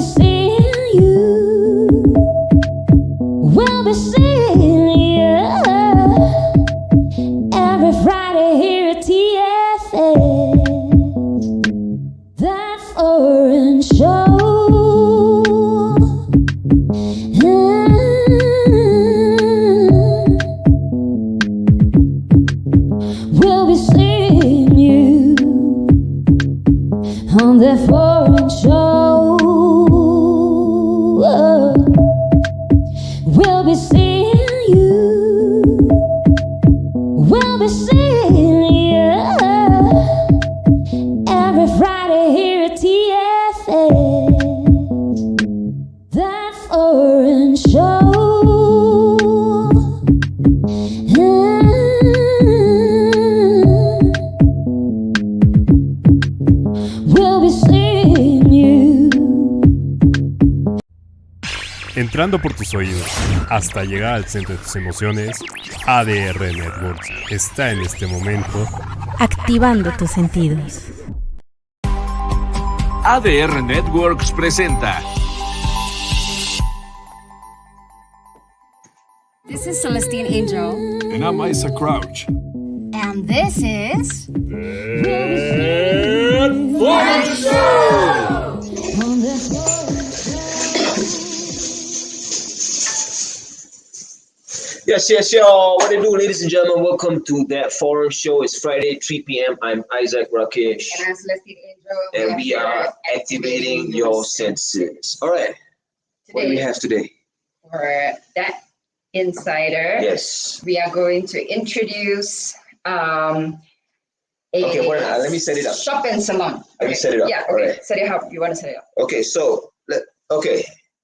seeing you. We'll be seeing you every Friday here at TFS. That foreign show. We'll be seeing you on that foreign show. We'll be seeing you. We'll be seeing you every Friday here at TFS. That foreign show. We'll be seeing you. Entrando por tus oídos hasta llegar al centro de tus emociones, ADR Networks está en este momento activando tus sentidos. ADR Networks presenta. This is Celestine Angel. And I'm Isaac Crouch. And this is... Yes, y'all. What it do, ladies and gentlemen? Welcome to That Foreign Show. It's Friday, 3 p.m. I'm Isaac Rakesh. And I'm Celestine Angel. And we are activating your senses. All right. What do we have today? For That Insider, Yes. we are going to introduce Okay, let me set it up. Shop and salon. Let me set it up. Yeah, All okay. right. Set it up. You want to set it up? Okay, so,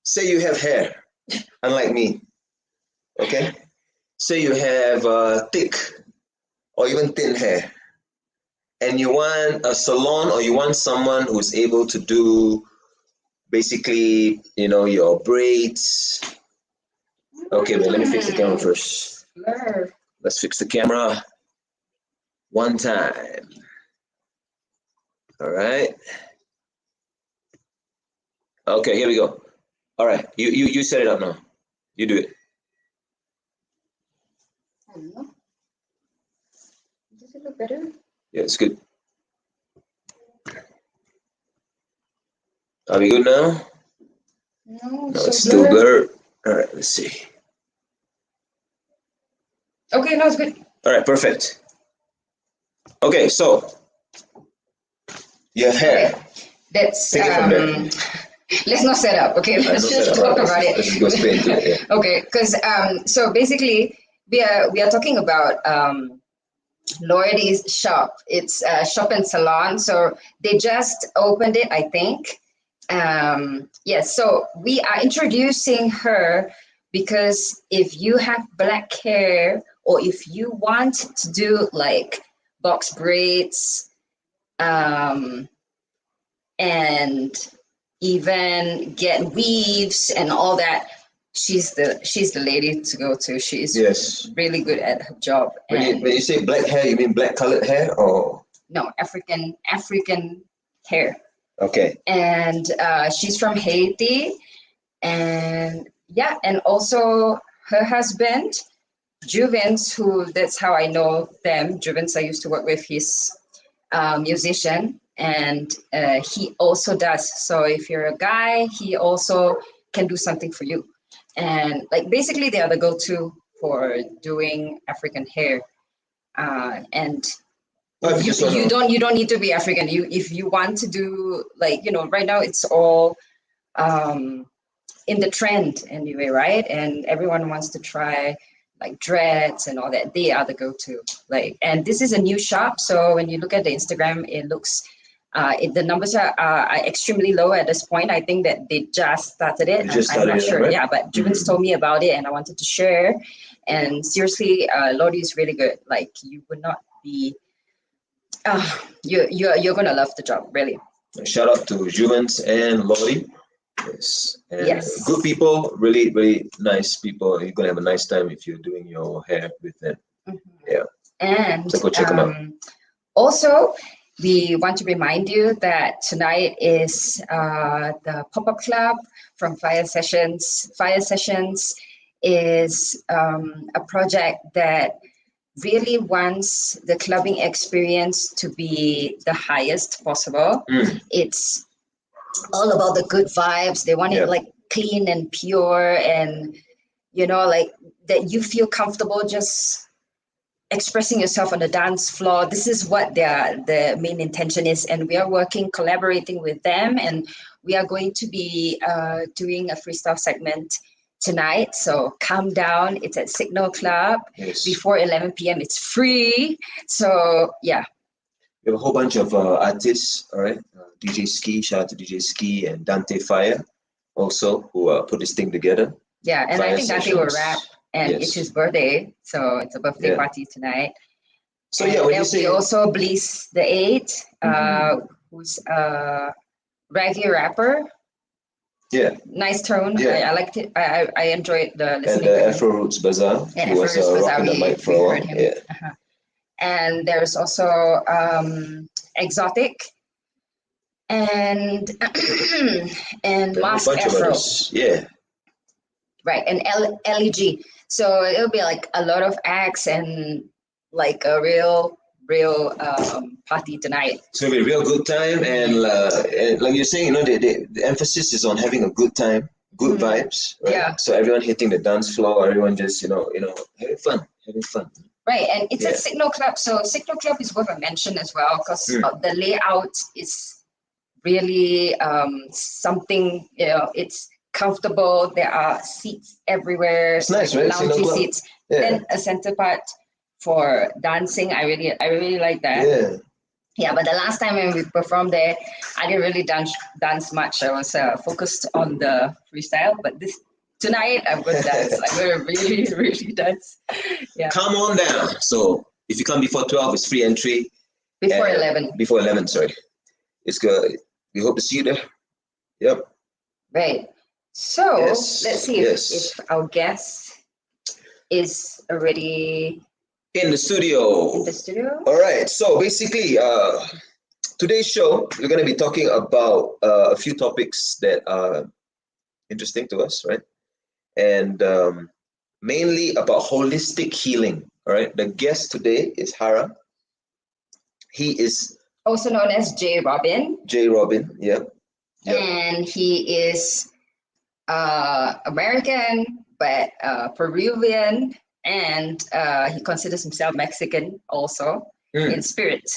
say you have hair, unlike me. Okay? Say you have thick or even thin hair, and you want a salon or you want someone who's able to do basically, your braids. Okay, but let me fix the camera first. Sure. Let's fix the camera one time. All right. Okay, here we go. All right, you set it up now. You do it. I don't know. Does it look better? Yeah, it's good. Are we good now? No, No, it's still blurred. All right, let's see. Okay, no, it's good. All right, perfect. Okay, so you have hair. Let's Take it from there. let's not set up. Okay, let's just talk about it. Let's go straight into it. Yeah. Okay, because so basically we are talking about Loyalty's shop. It's a shop and salon. So they just opened it, I think. Yes, so we are introducing her because if you have black hair or if you want to do like box braids, and even get weaves and all that, she's the lady to go to. She's really good at her job. When you say black hair, you mean black colored hair or no, African hair. Okay. And she's from Haiti, and yeah, and also her husband Juvens, who that's how I know them. Juvens, I used to work with, his musician, and he also does. So if you're a guy, he also can do something for you. And like basically they are the go-to for doing African hair. And you don't need to be African. If you want to do like, right now it's all in the trend anyway, right? And everyone wants to try like dreads and all that. They are the go-to. Like, and this is a new shop, so when you look at the Instagram, it looks the numbers are extremely low at this point. I think that they just started it. I'm not sure. Right? Yeah, but Juvens told me about it and I wanted to share. And seriously, Lodi is really good. Like, you would not be you're gonna love the job, really. Shout out to Juvens and Lodi. Yes. And yes. Good people, really, really nice people. You're gonna have a nice time if you're doing your hair with them. Mm-hmm. Yeah. And so go check them out. Also, we want to remind you that tonight is the pop-up club from Fire Sessions. Fire Sessions is a project that really wants the clubbing experience to be the highest possible. It's all about the good vibes. They want it like clean and pure, and like that you feel comfortable just expressing yourself on the dance floor. This is what the main intention is, and we are collaborating with them, and we are going to be doing a freestyle segment tonight. So come down. It's at Signal Club before 11 p.m. It's free. So yeah. We have a whole bunch of artists, all right? DJ Ski, shout out to DJ Ski and Dante Fire also, who put this thing together. Yeah, and Fire I think Dante will rap, and it's his birthday, so it's a birthday party tonight. So yeah, when you say also Bliss the 8, who's a reggae rapper. Yeah. Nice tone. Yeah. I liked it. I enjoyed the listening and to him. Afro Roots Bazaar. And he was rocking the mic for a while. Yeah. And there's also Exotic and Mask Afro. Yeah. Right, and LEG. So it'll be like a lot of acts and like a real party tonight. It's gonna be a real good time, and like you're saying, the emphasis is on having a good time, good vibes. Right? Yeah. So everyone hitting the dance floor, everyone just having fun. Right, and it's at Signal Club. So Signal Club is worth a mention as well, because the layout is really something. It's comfortable. There are seats everywhere. It's nice, right? Loungy seats. Yeah. Then a center part for dancing. I really like that. Yeah. Yeah, but the last time when we performed there, I didn't really dance much. I was focused on the freestyle. But tonight I'm going to dance. I'm going to really, really dance. Yeah. Come on down. So if you come before 12, it's free entry. Before 11. Before 11, sorry. It's good. We hope to see you there. Yep. Right. So let's see if our guest is already in the studio. All right. So basically, today's show, we're going to be talking about a few topics that are interesting to us, right? And mainly about holistic healing. All right. The guest today is Hara. He is also known as J. Robin. J. Robin, yeah. And he is American, but Peruvian, and he considers himself Mexican also in spirit.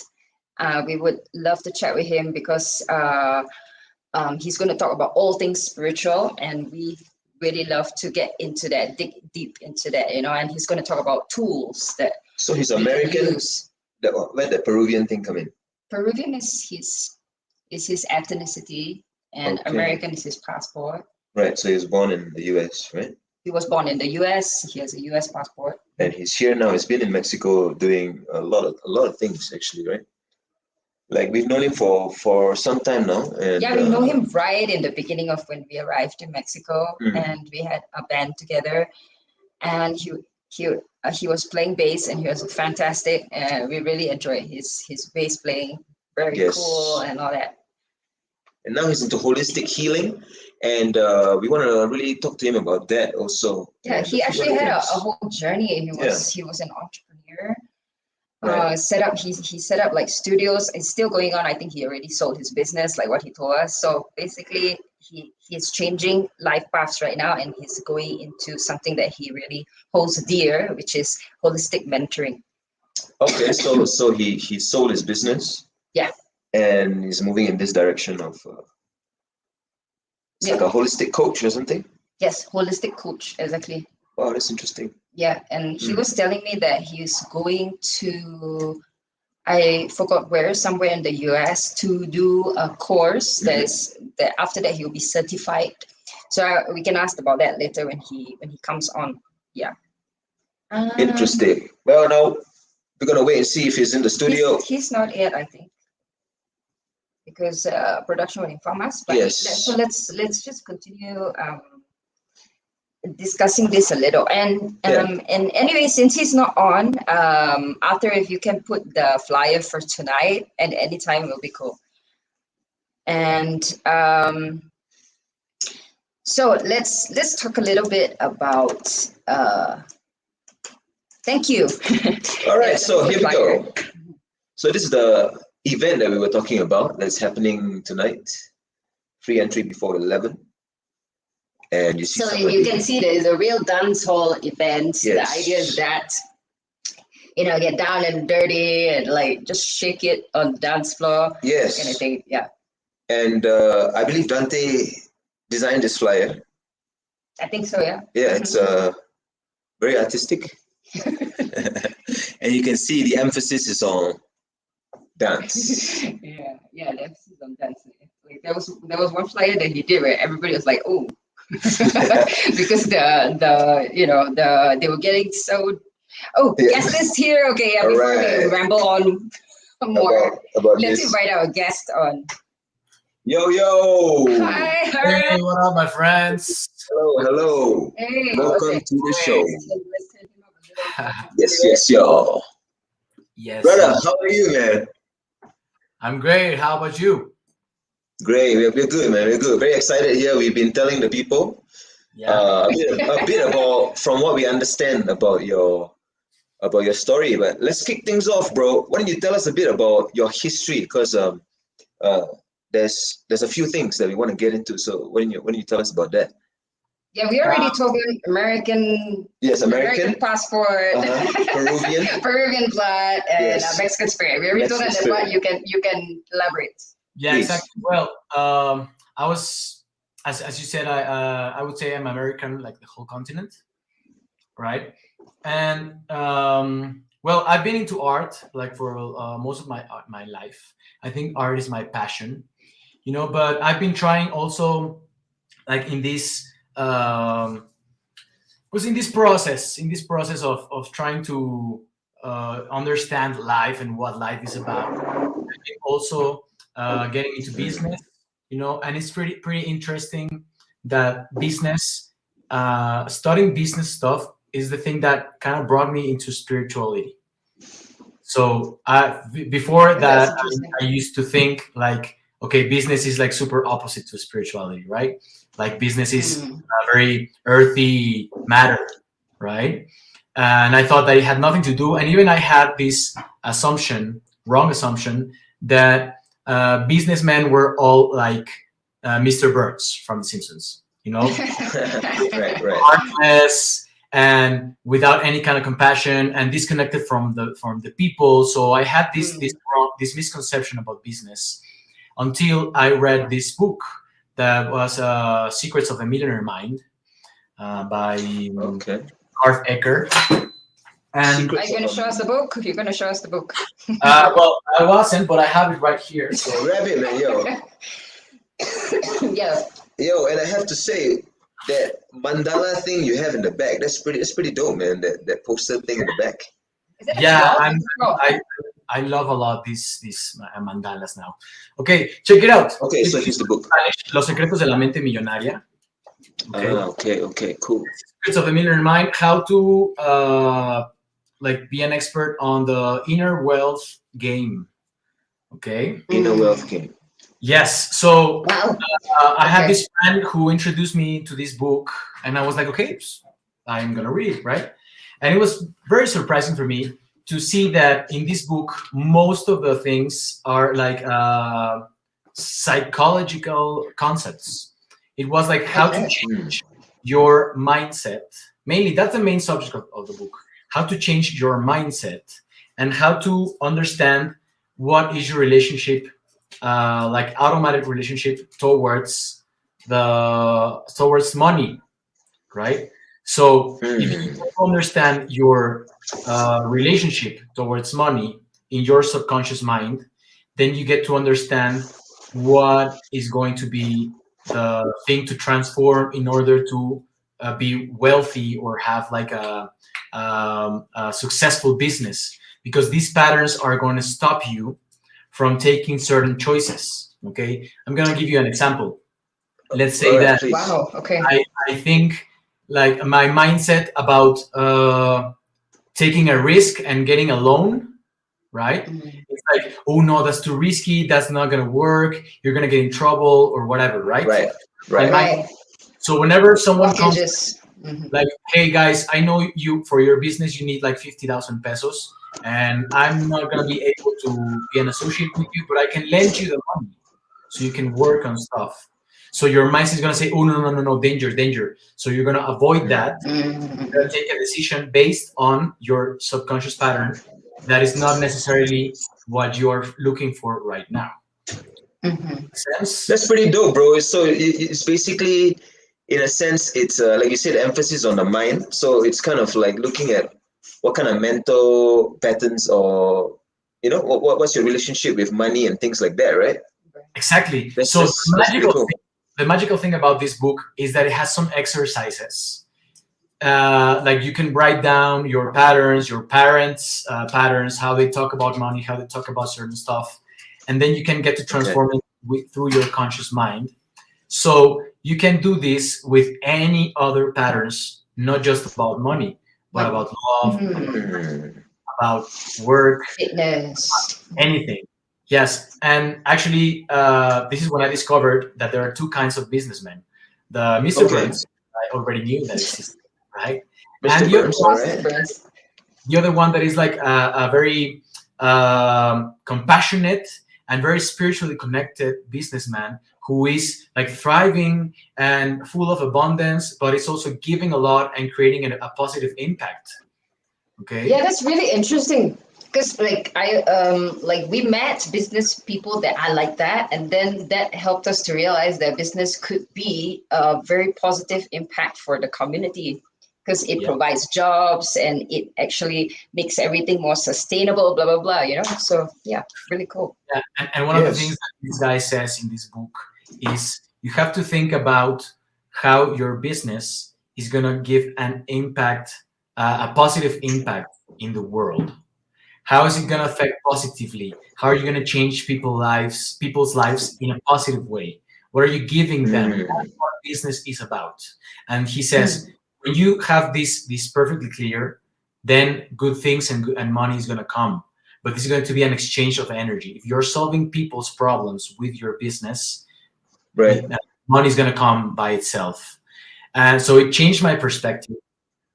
We would love to chat with him because he's going to talk about all things spiritual, and we really love to get into that, dig deep into that, and he's going to talk about tools that. So he's American. Where the Peruvian thing come in? Peruvian is his ethnicity, and American is his passport. Right, so he was born in the U.S., right? He was born in the U.S. He has a U.S. passport. And he's here now. He's been in Mexico doing a lot of things, actually, right? Like we've known him for some time now. And, yeah, we know him right in the beginning of when we arrived in Mexico, and we had a band together. And he was playing bass, and he was fantastic. We really enjoyed his bass playing. Very cool and all that. And now he's into holistic healing, and we want to really talk to him about that also. Yeah, he actually had a whole journey. He was an entrepreneur. Right. He set up like studios. It's still going on. I think he already sold his business, like what he told us. So basically, he's changing life paths right now, and he's going into something that he really holds dear, which is holistic mentoring. Okay, so he sold his business. Yeah. And he's moving in this direction of like a holistic coach or something? Yes, holistic coach, exactly. Wow, that's interesting. Yeah, and he was telling me that he's going to, I forgot where, somewhere in the US to do a course that after that he'll be certified. So we can ask about that later when he comes on. Yeah. Interesting. Well, now we're gonna wait and see if he's in the studio. He's not yet, I think, because production will inform us. But yes. So let's just continue discussing this a little. And anyway, since he's not on, Arthur, if you can put the flyer for tonight and anytime will be cool. And so let's talk a little bit about thank you. All right, so here we go. So this is the event that we were talking about that's happening tonight. Free entry before 11. And you see So somebody. you can see there's a real dance hall event. Yes. The idea is that, get down and dirty and like just shake it on the dance floor. Yes. Kind of thing. Yeah. And I believe Dante designed this flyer. I think so, yeah. Yeah, it's very artistic. And you can see the emphasis is on dance. Yeah, the emphasis on dancing. Like there was one flyer that he did where everybody was like, "Oh," because they were getting so. Oh, Yeah. guest list here. Okay, yeah. Before we Alright. ramble on more, About let's this. invite our guest on. Yo. Hi, Hey, what up, my friends? Hello. Hey, Welcome okay. to the show. Let's turn him up a little bit. Yes, yo. Yes, Brother, how are you, man? I'm great. How about you? Great. We're good, man. We're good. Very excited here. We've been telling the people Yeah. a bit about from what we understand about your story. But let's kick things off, bro. Why don't you tell us a bit about your history? Because there's a few things that we want to get into. So when you tell us about that? Yeah, we already told him American. Yes, American. Passport. Peruvian. Peruvian blood and Yes. Mexican spirit. We already told him Mexican that, but you can elaborate. Yeah, Please. exactly. Well, I was, as you said, I would say I'm American, like the whole continent, right? And well, I've been into art like for most of my life. I think art is my passion, But I've been trying also, like in this. Was in this process of trying to understand life and what life is about. I've been also getting into business, and it's pretty interesting that studying business stuff is the thing that kind of brought me into spirituality. So before that, I used to think like, okay, business is like super opposite to spirituality, right? Like business is a very earthy matter, right? And I thought that it had nothing to do. And even I had this wrong assumption, that businessmen were all like Mr. Burns from The Simpsons, Right. heartless and without any kind of compassion and disconnected from the people. So I had this misconception about business until I read this book that was Secrets of a Millionaire Mind by Garth Ecker. And Are you going to show us the book? You're going to show us the book. well, I wasn't, but I have it right here. So Grab it, man, yo. Yeah. Yo, and I have to say that mandala thing you have in the back, that's pretty dope, man. That poster thing in the back. Is it a yeah, cloth? I love a lot these mandalas now. Okay, check it out. Okay, so here's the book. Los secretos de la mente millonaria. Okay, cool. Secrets of the Millionaire Mind, how to like be an expert on the inner wealth game. Okay. Inner wealth game. Yes. So Wow. I had this friend who introduced me to this book, and I was like, okay, I'm gonna read it, right? And it was very surprising for me to see that in this book, most of the things are like psychological concepts. It was like how to change your mindset. Mainly, that's the main subject of the book. How to change your mindset and how to understand what is your relationship, like automatic relationship towards money, right? So if you understand your relationship towards money in your subconscious mind, then you get to understand what is going to be the thing to transform in order to be wealthy or have like a successful business, because these patterns are going to stop you from taking certain choices. Okay, I'm going to give you an example. Let's say that Wow. Okay. I think like my mindset about taking a risk and getting a loan, right? It's like, oh no, that's too risky. That's not gonna work. You're gonna get in trouble or whatever, right? Right. My Right. mind- So whenever someone comes, Mortgages. like, hey guys, I know you for your business you need like 50,000 pesos, and I'm not gonna be able to be an associate with you, but I can lend you the money so you can work on stuff. So your mind is gonna say, oh no, danger, danger. So you're gonna avoid that. You're gonna take a decision based on your subconscious pattern that is not necessarily what you are looking for right now. Makes sense? That's pretty dope, bro. So it's basically, in a sense, it's like you said, emphasis on the mind. So it's kind of like looking at what kind of mental patterns, or what's your relationship with money and things like that, right? Exactly. That's So pretty cool. the magical thing about this book is that it has some exercises. Like you can write down your patterns, your parents' patterns, how they talk about money, how they talk about certain stuff, and then you can get to transform it through your conscious mind. So you can do this with any other patterns, not just about money, but about love, about work, Fitness. anything. Yes, and actually, this is when I discovered that there are two kinds of businessmen: the Mr. Okay. Burns, I already knew that existed, right? Mr. And Burns, all right. the other one that is like a very compassionate and very spiritually connected businessman who is like thriving and full of abundance, but it's also giving a lot and creating a positive impact. Okay. Yeah, that's really interesting. Because we met business people that are like that, and then that helped us to realize that business could be a very positive impact for the community, because it provides jobs and it actually makes everything more sustainable, blah blah blah. So yeah, really cool. Yeah, and one of the things that this guy says in this book is you have to think about how your business is going to give an impact, a positive impact in the world. How is it going to affect positively? How are you going to change people's lives in a positive way? What are you giving them? That's what business is about. And he says, when you have this perfectly clear, then good things and money is going to come. But this is going to be an exchange of energy. If you're solving people's problems with your business, right, money is going to come by itself. And so it changed my perspective,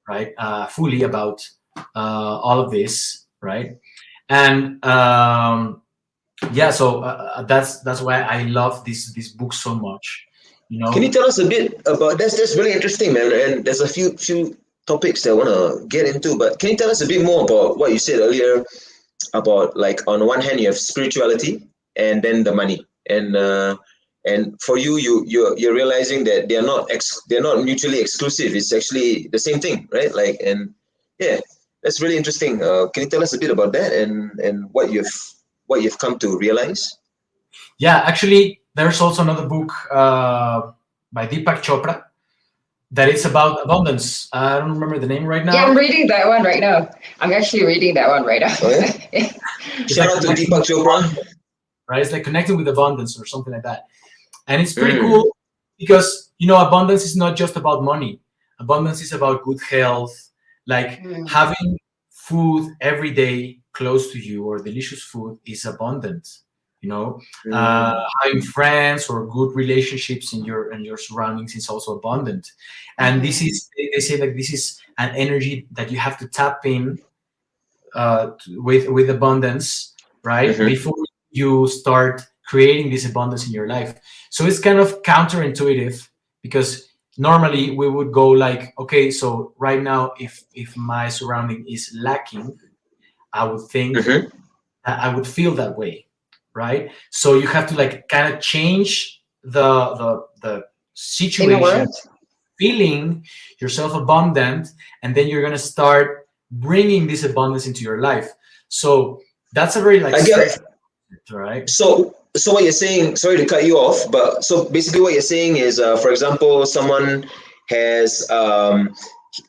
right, fully about all of this, right? And so that's why I love this book so much. Can you tell us a bit about that's really interesting, man? And there's a few topics that I want to get into, but can you tell us a bit more about what you said earlier about, like, on one hand you have spirituality and then the money, and for you're realizing that they're not mutually exclusive. It's actually the same thing, right? Like, and yeah, that's really interesting. Can you tell us a bit about that and what you've come to realize? Yeah, actually, there's also another book by Deepak Chopra that it's about abundance. I don't remember the name right now. Yeah, I'm reading that one right now. I'm actually reading that one right now. Oh, yeah? Shout out to Deepak Chopra. Right, it's like connecting with abundance or something like that, and it's pretty cool because abundance is not just about money. Abundance is about good health, like having food every day close to you, or delicious food is abundant. Having friends or good relationships in your surroundings is also abundant. And this is, they say that this is an energy that you have to tap in with abundance, right? Before you start creating this abundance in your life. So it's kind of counterintuitive, because normally we would go like, okay, so right now if my surrounding is lacking, I would think that I would feel that way, right? So you have to like kind of change the situation, feeling yourself abundant, and then you're gonna start bringing this abundance into your life. So that's a very right? So what you're saying, sorry to cut you off, but so basically what you're saying is, for example, someone has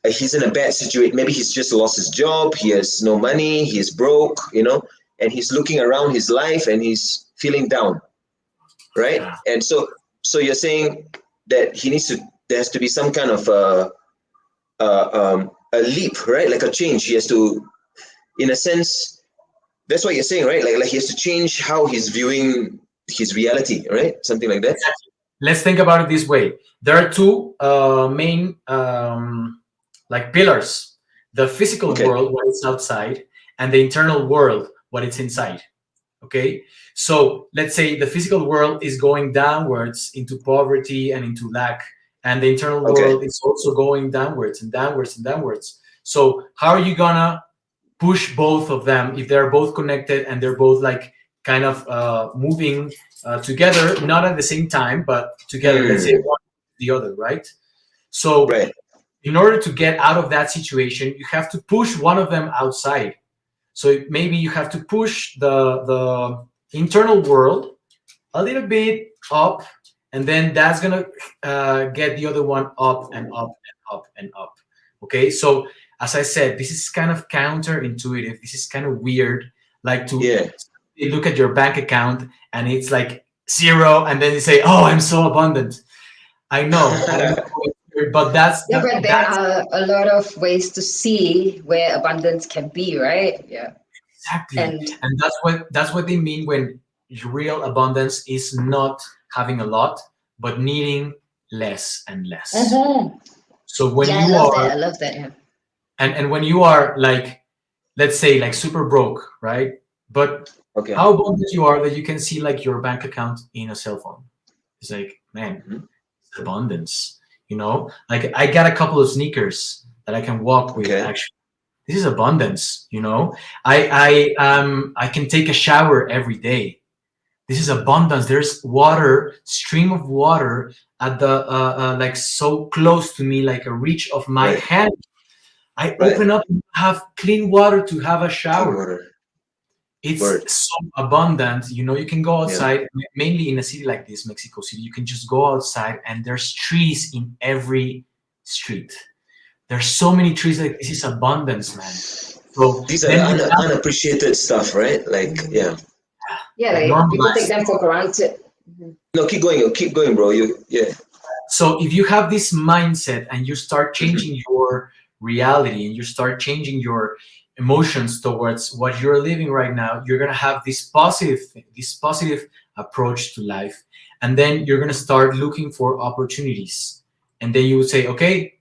he's in a bad situation. Maybe he's just lost his job. He has no money. He's broke, and he's looking around his life and he's feeling down, right? And so you're saying that there has to be some kind of a leap, right? Like a change. He has to, in a sense, that's what you're saying, right? Like he has to change how he's viewing his reality, right? Something like that. Let's think about it this way. There are two main like pillars: the physical world, what is outside, and the internal world, what it's inside. Okay, so let's say the physical world is going downwards into poverty and into lack, and the internal world is also going downwards and downwards and downwards. So how are you gonna push both of them if they're both connected and they're both like kind of moving together, not at the same time, but together? Let's say one the other, right? So in order to get out of that situation, you have to push one of them outside. So maybe you have to push the internal world a little bit up, and then that's gonna get the other one up and up and up and up. Okay, so as I said, this is kind of counterintuitive. This is kind of weird, like to look at your bank account and it's like 0, and then you say, "Oh, I'm so abundant." I know, but that's but there are a lot of ways to see where abundance can be, right? Yeah, exactly, and that's what they mean when real abundance is not having a lot, but needing less and less. So when you I love that. Yeah. And when you are like, let's say like super broke, right? But how abundant you are that you can see like your bank account in a cell phone. It's like, man, it's abundance, you know? Like I got a couple of sneakers that I can walk with actually. This is abundance, you know? I can take a shower every day. This is abundance. There's water, stream of water at the like so close to me, like a reach of my hand. I open up and have clean water to have a shower. It's so abundant. You know, you can go outside, mainly in a city like this, Mexico City. You can just go outside and there's trees in every street. There's so many trees. Like this is abundance, man. So these are unappreciated stuff, right? Like, like people take them for granted. No, keep going, bro. So if you have this mindset and you start changing your reality and you start changing your emotions towards what you're living right now, you're gonna have this positive approach to life, and then you're gonna start looking for opportunities. And then you would say, okay,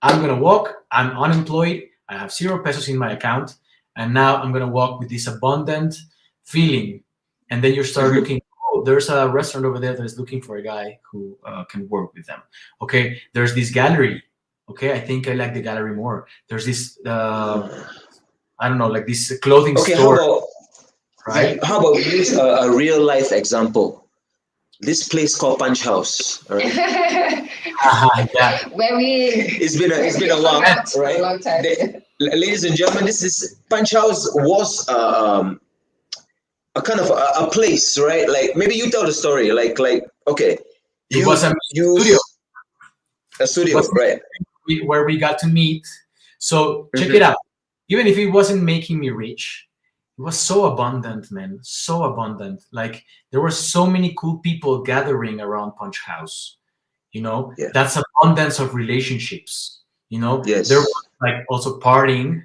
I'm gonna walk. I'm unemployed. I have 0 pesos in my account, and now I'm gonna walk with this abundant feeling. And then you start looking. Oh, there's a restaurant over there that is looking for a guy who can work with them. Okay, there's this gallery. Okay, I think I like the gallery more. There's this, I don't know, like this clothing store. How about this a real life example? This place called Punch House. Right? Where it's been a while, right? A long time. Ladies and gentlemen, this Punch House was a kind of a place, right? Like maybe you tell the story. Like okay, it was a studio. A studio, right? Where we got to meet. So check it out. Even if it wasn't making me rich, it was so abundant, man. So abundant. Like there were so many cool people gathering around Punch House. You know, that's abundance of relationships. You know, there was like also partying.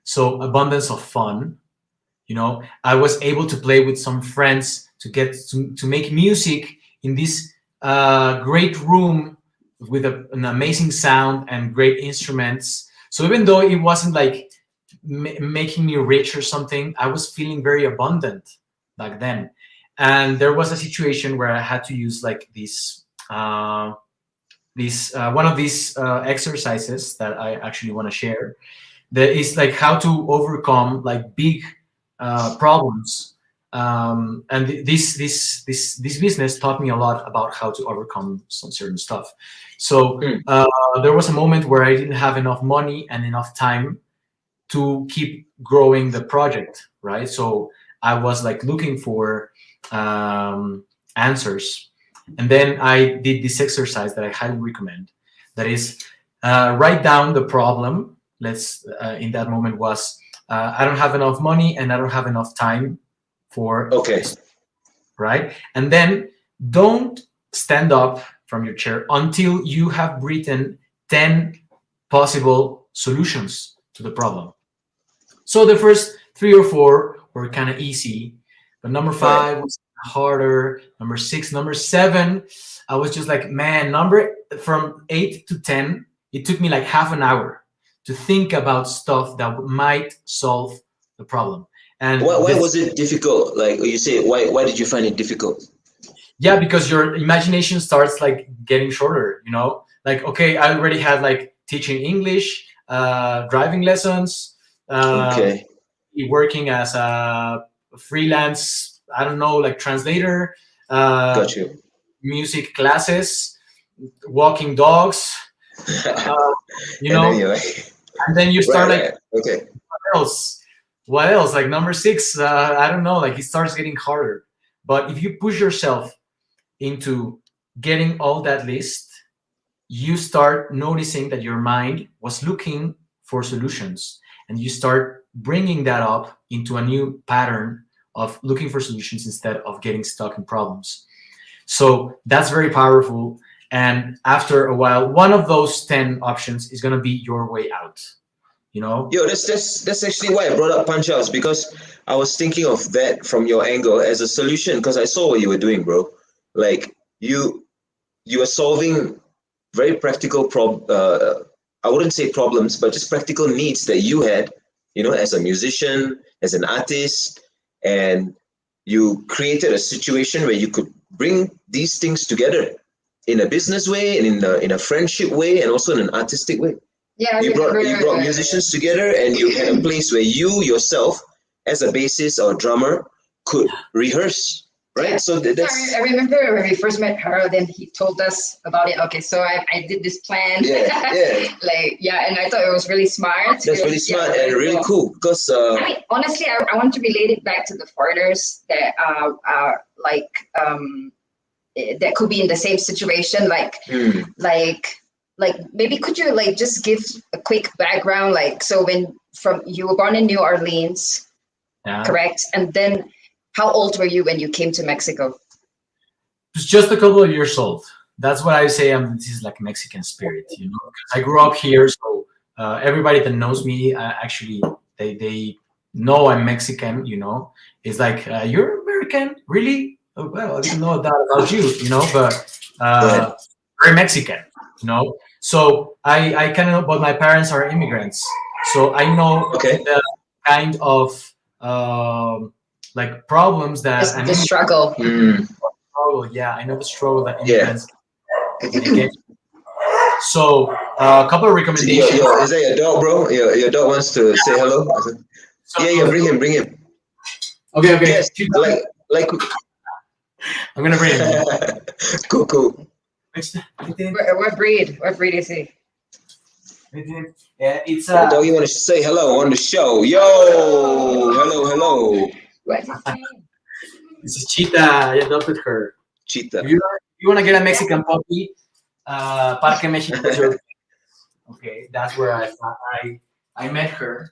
So abundance of fun. You know, I was able to play with some friends to get to make music in this great room with an amazing sound and great instruments. So even though it wasn't like making me rich or something, I was feeling very abundant back then. And there was a situation where I had to use like this one of these exercises that I actually want to share. That is like how to overcome like big problems. And this business taught me a lot about how to overcome some certain stuff. So there was a moment where I didn't have enough money and enough time to keep growing the project, right? So I was like looking for answers. And then I did this exercise that I highly recommend. That is, write down the problem. In that moment was, I don't have enough money and I don't have enough time for this, right? And then don't stand up from your chair until you have written 10 possible solutions to the problem. So the first 3 or 4 were kind of easy, but number 5 was harder. Number 6, number 7, I was just like, man, from 8 to 10, it took me like half an hour to think about stuff that might solve the problem. And why was it difficult? Like you say, why did you find it difficult? Yeah, because your imagination starts like getting shorter, like, okay, I already had like teaching English, driving lessons, working as a freelance, I don't know, like translator, Got you. music classes, walking dogs, and then you start okay. What else? Like number 6, I don't know, like it starts getting harder. But if you push yourself into getting all that list, you start noticing that your mind was looking for solutions, and you start bringing that up into a new pattern of looking for solutions instead of getting stuck in problems. So that's very powerful. And after a while, one of those 10 options is going to be your way out. Yo, that's actually why I brought up punch outs, because I was thinking of that from your angle as a solution, because I saw what you were doing, bro. Like you are solving very practical I wouldn't say problems, but just practical needs that you had, as a musician, as an artist, and you created a situation where you could bring these things together in a business way, and in a friendship way, and also in an artistic way. Yeah, you brought musicians together, and you had a place where you yourself, as a bassist or drummer, could rehearse, right? Yeah. So that's. I remember when we first met Harold, and he told us about it. Okay, so I did this plan. Yeah. And I thought it was really smart. That's really smart and really cool, because. I mean, honestly, I want to relate it back to the foreigners that are like that could be in the same situation, like maybe could you like just give a quick background, like, so you were born in New Orleans, correct? And then how old were you when you came to Mexico? It was just a couple of years old. That's what I say. This is like Mexican spirit, I grew up here, so everybody that knows me, actually, they know I'm Mexican. It's like, you're American, really? Oh, well, I didn't know that about you, but very Mexican, So I kind of know, but my parents are immigrants, so I know the kind of like problems that the struggle. Yeah, I know the struggle that immigrants get. So a couple of recommendations. Is that your dog, bro? Your dog wants to say hello. So, bring him. Okay. Yes, like. I'm gonna bring him. Cool. What breed is he? It's the dog. You want to say hello on the show? Yo, hello. What? This is Cheetah. I adopted her. Cheetah. If you want to get a Mexican puppy, Parque México is your. Okay, that's where I met her.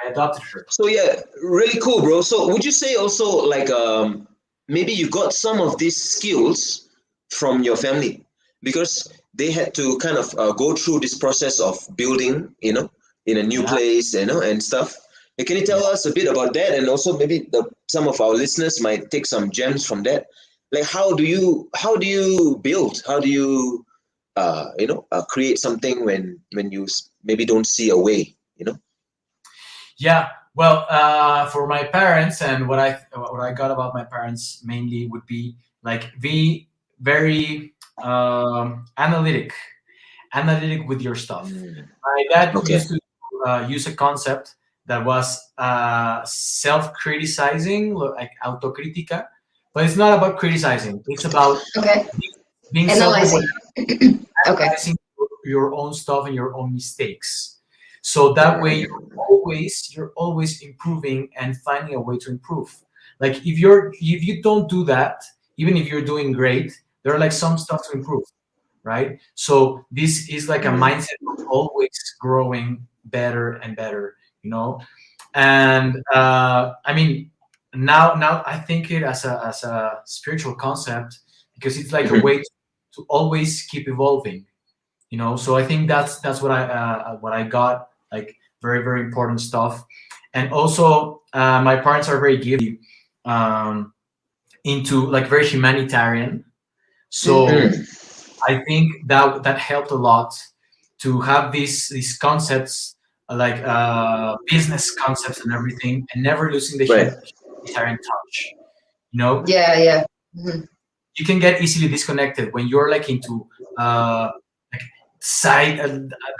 I adopted her. So yeah, really cool, bro. So would you say also, like, maybe you got some of these skills from your family, because they had to kind of go through this process of building, in a new place, and stuff. Can you tell us a bit about that, and also maybe some of our listeners might take some gems from that? Like, how do you build? How do you create something when you maybe don't see a way? Yeah, well, for my parents, and what I got about my parents mainly would be like be very analytic with your stuff. My dad used to use a concept that was self-criticizing, like autocrítica, but it's not about criticizing. It's about being analyzing. Analyzing your own stuff and your own mistakes. So that way you're always improving and finding a way to improve. Like if you don't do that, even if you're doing great, there are like some stuff to improve, right? So this is like a mindset of always growing better and better, And I mean, now I think it as a spiritual concept, because it's like a way to always keep evolving. So I think that's what I got, like very, very important stuff. And also my parents are very giving, into like very humanitarian. So I think that helped a lot to have these concepts, like business concepts and everything, and never losing the Right. humanitarian touch. You know, Yeah. Mhm. you can get easily disconnected when you're like into like side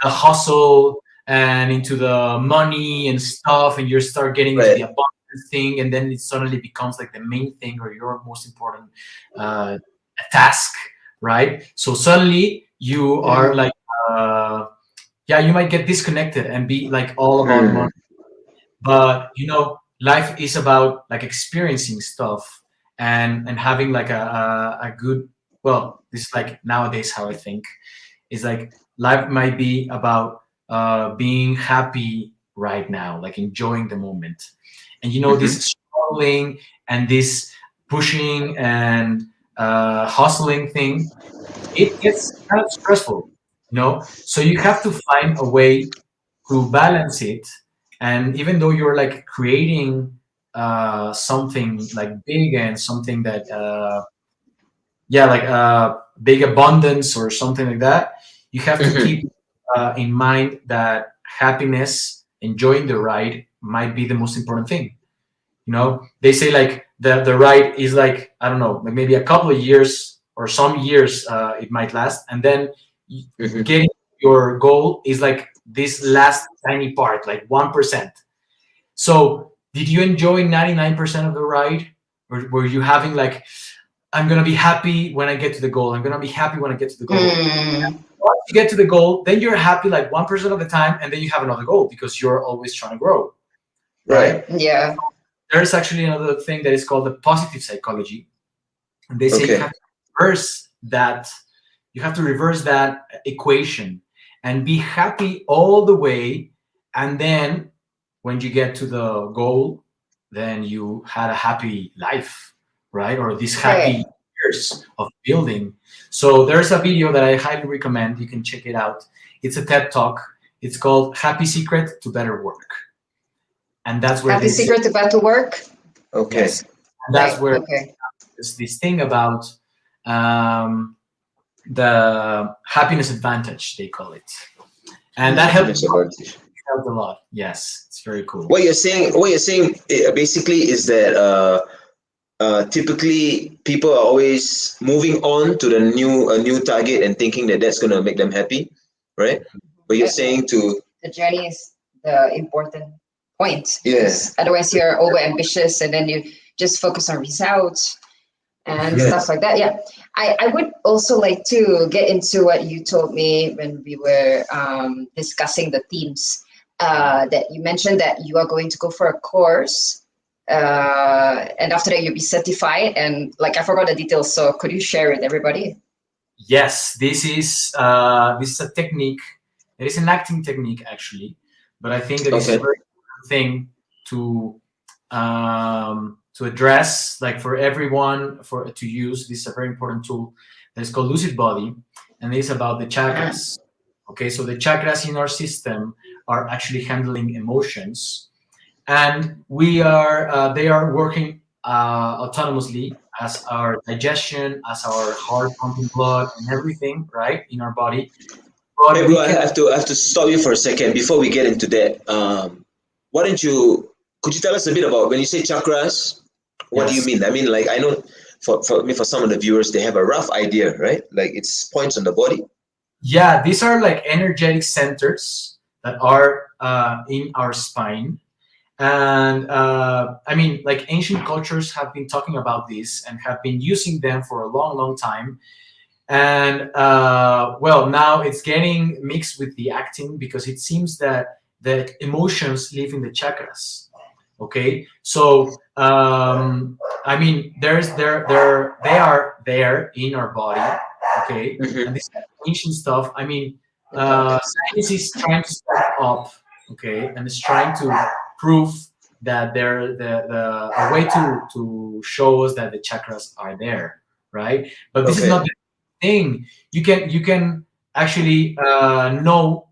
the hustle and into the money and stuff, and you start getting into the Right. abundance thing, and then it suddenly becomes like the main thing or your most important uh, task, right? So suddenly you are like yeah, you might get disconnected and be like all about money. But life is about like experiencing stuff and having like a good, well, this is like nowadays how I think is like life might be about being happy right now, like enjoying the moment. And this struggling and this pushing and hustling thing, it gets kind of stressful, so you have to find a way to balance it. And even though you're like creating something like big and something that yeah, like big abundance or something like that, you have to keep in mind that happiness, enjoying the ride, might be the most important thing. They say like the ride is like, I don't know, like maybe a couple of years or some years it might last, and then getting your goal is like this last tiny part, like 1%. So did you enjoy 99% of the ride, or were you having like, I'm gonna be happy when I get to the goal, I'm gonna be happy when I get to the goal? Once you get to the goal, then you're happy like 1% of the time, and then you have another goal because you're always trying to grow, right? Yeah. There's actually another thing that is called the positive psychology, and they say you have to reverse that. You have to reverse that equation and be happy all the way, and then when you get to the goal, then you had a happy life, right? Or these happy years of building. So there's a video that I highly recommend. You can check it out. It's a TED Talk. It's called "Happy Secret to Better Work," and that's where Happy secret to better work. Okay. Yes, and that's where there's this thing about the happiness advantage, they call it, and that helps a lot. Yes, it's very cool. What you're saying basically is that typically people are always moving on to the new target and thinking that that's going to make them happy, right? But you're saying to the journey is the important point. Yes. Otherwise, you're over ambitious, and then you just focus on results and stuff like that. Yeah. I would also like to get into what you told me when we were discussing the themes. That you mentioned that you are going to go for a course, and after that you'll be certified. And like I forgot the details, so could you share with everybody? Yes, this is a technique. It is an acting technique actually, but I think that it's a very important thing to address, like for everyone to use. This is a very important tool that is called Lucid Body, and it's about the chakras. Okay, so the chakras in our system are actually handling emotions, and they are working autonomously as our digestion, as our heart pumping blood and everything, right, in our body. But hey, bro, I have to stop you for a second before we get into that. Why don't you? Could you tell us a bit about when you say chakras? What do you mean? I mean, like I know for some of the viewers, they have a rough idea, right? Like it's points on the body. Yeah, these are like energetic centers that are in our spine. And I mean, like ancient cultures have been talking about this and have been using them for a long, long time. And well, now it's getting mixed with the acting because it seems that the emotions live in the chakras. Okay, so I mean, they are there in our body. Okay, and this ancient stuff. I mean, science is trying to step up. Okay, and it's trying to prove that they're a way to show us that the chakras are there, right? But this is not the thing. You can actually know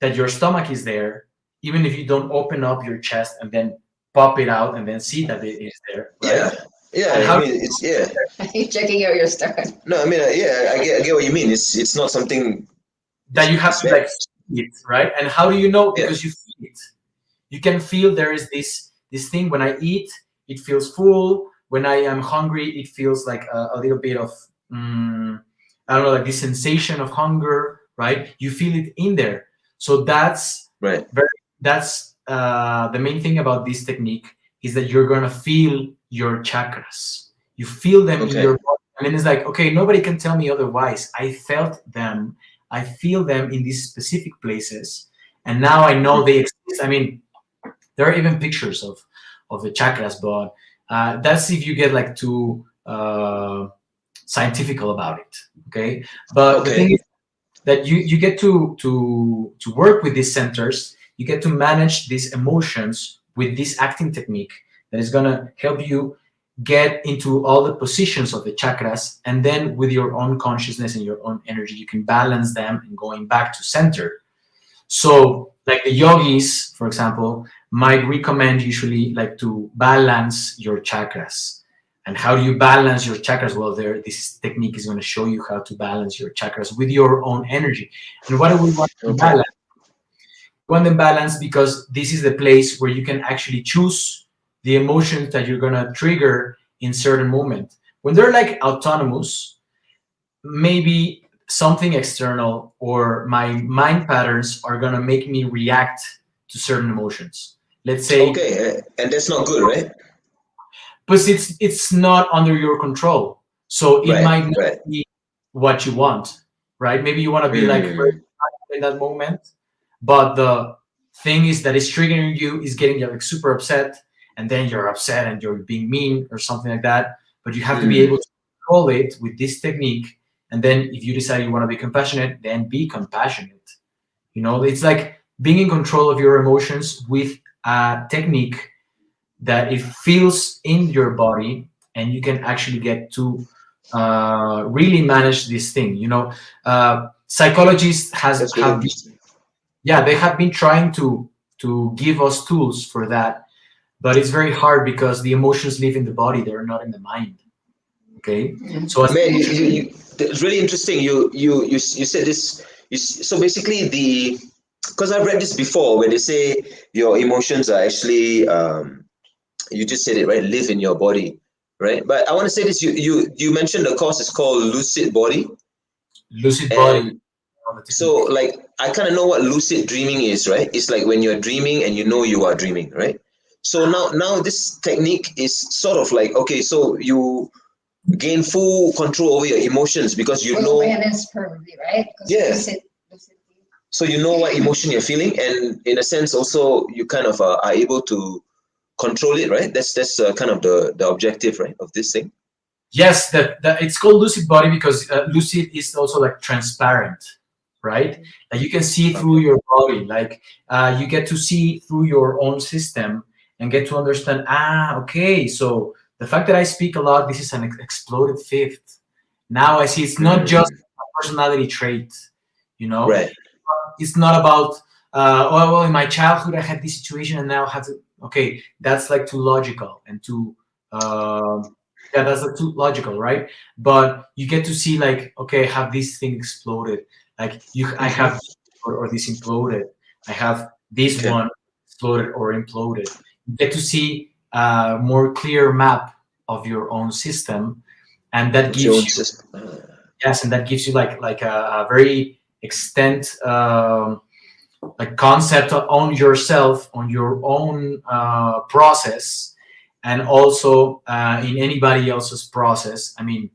that your stomach is there, even if you don't open up your chest and then pop it out and then see that it is there, right? Yeah. Yeah, And I how mean, it's yeah. You're checking out your stomach. No, I mean, yeah, I get what you mean. It's not something. that you have It's to very, like feel it, right? And how do you know? yeah, Because you feel it. You can feel there is this thing. When I eat, it feels full. When I am hungry, it feels like a little bit of I don't know, like this sensation of hunger, right? You feel it in there. So that's right. that's the main thing about this technique is that you're gonna feel your chakras. You feel them in Okay. your body, and then it's like, okay, nobody can tell me otherwise. I felt them. I feel them in these specific places, and now I know they exist. I mean, there are even pictures of the chakras, but that's if you get like too scientific about it. Okay, but the thing Okay. is that you get to work with these centers. You get to manage these emotions with this acting technique that is gonna help you get into all the positions of the chakras, and then with your own consciousness and your own energy, you can balance them and going back to center. So, like the yogis, for example, might recommend usually like to balance your chakras. And how do you balance your chakras? Well, this technique is going to show you how to balance your chakras with your own energy. And why do we want to Okay. balance? We want them balanced because this is the place where you can actually choose the emotions that you're going to trigger in certain moment. When they're like autonomous, maybe something external or my mind patterns are going to make me react to certain emotions. Let's say, Okay. And that's not good, right? but it's not under your control, so it Right. might not Right. be what you want, right? Maybe you want to be like very Mm. happy in that moment, but the thing is that is triggering you is getting you like super upset, and then you're upset and you're being mean or something like that. But you have to be Mm. able to control it with this technique, and then if you decide you want to be compassionate, then be compassionate. It's like being in control of your emotions with a technique that it feels in your body, and you can actually get to really manage this thing. Psychologists has That's really have been, interesting. yeah, they have been trying to give us tools for that, but it's very hard because the emotions live in the body, they're not in the mind. Okay, so as Man, it's really interesting. You said this. So basically, because I've read this before, where they say your emotions are actually, you just said it right, live in your body, right? But I want to say this. You mentioned the course is called Lucid Body, lucid body, and so like I kind of know what lucid dreaming is, right? It's like when you're dreaming and you know you are dreaming, right? So now this technique is sort of like, okay, so you gain full control over your emotions because you Full know, awareness, probably, right? Because yeah. lucid. So you know what emotion you're feeling, and in a sense, also you kind of are able to control it, right? That's kind of the objective, right, of this thing. yes, that it's called lucid body because lucid is also like transparent, right? Like you can see through your body, like you get to see through your own system and get to understand, okay, so the fact that I speak a lot, this is an exploded fifth. Now I see it's not just a personality trait, you know. Right. It's not about oh, well, in my childhood I had this situation and now I have to. Okay, that's like too logical and too yeah, that's like too logical, right? But you get to see like, okay, have this thing exploded, like I have or this imploded, I have this Okay. one exploded or imploded. You get to see a more clear map of your own system, and that It's your own gives you, system. yes, and that gives you like a very extent like concept on yourself, on your own process, and also in anybody else's process. I mean,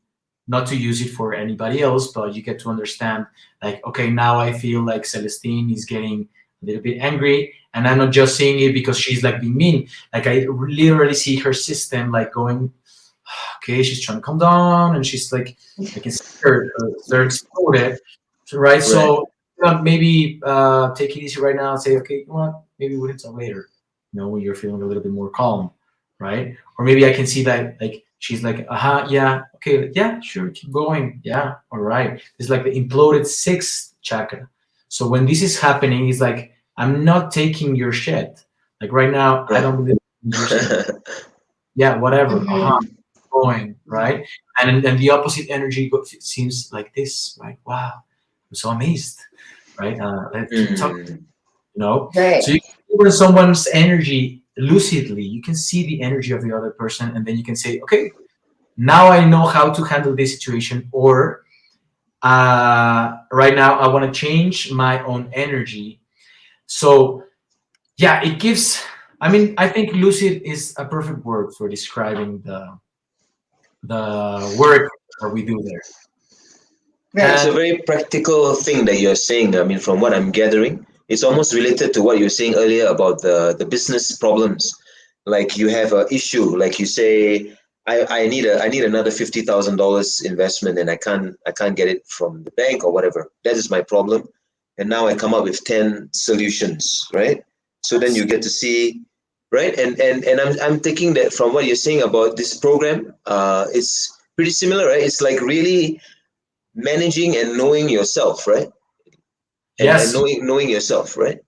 not to use it for anybody else, but you get to understand like, okay, now I feel like Celestine is getting a little bit angry, and I'm not just seeing it because she's like being mean. Like I literally see her system like going, okay, she's trying to calm down, and she's like, I can see her they're exploded, right? So maybe take it easy right now and say, okay, you know what? Maybe we can talk later. When you're feeling a little bit more calm, right? Or maybe I can see that like she's like, yeah, okay, yeah, sure, keep going, yeah, all right. It's like the imploded sixth chakra. So when this is happening, it's like, I'm not taking your shit. Like right now, I don't believe in your shit. Yeah, whatever. Going, right? And then the opposite energy seems like this, right? Wow, I'm so amazed, right? Let's talk, Right. So you can feel someone's energy lucidly. You can see the energy of the other person, and then you can say, okay, now I know how to handle this situation, or right now I want to change my own energy. So yeah, it gives, I mean, I think lucid is a perfect word for describing the work that we do there. It's a very practical thing that you're saying. I mean, from what I'm gathering, it's almost related to what you were saying earlier about the business problems. Like you have an issue, like you say, I need another $50,000 investment, and I can't get it from the bank or whatever. That is my problem, and now I come up with 10 solutions, right? So then you get to see, right? And I'm thinking that from what you're saying about this program, it's pretty similar, right? It's like really managing and knowing yourself, right? And knowing yourself, right?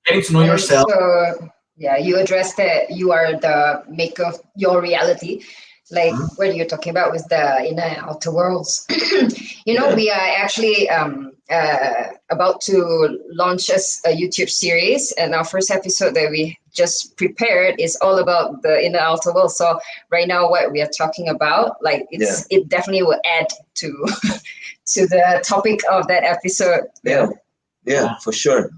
Getting to know yourself. So yeah, you address that you are the maker of your reality. Like what you're talking about with the inner and outer worlds. We are actually about to launch a YouTube series, and our first episode that we just prepared is all about the inner outer world. So right now, what we are talking about, like it definitely will add to to the topic of that episode. Yeah, for sure.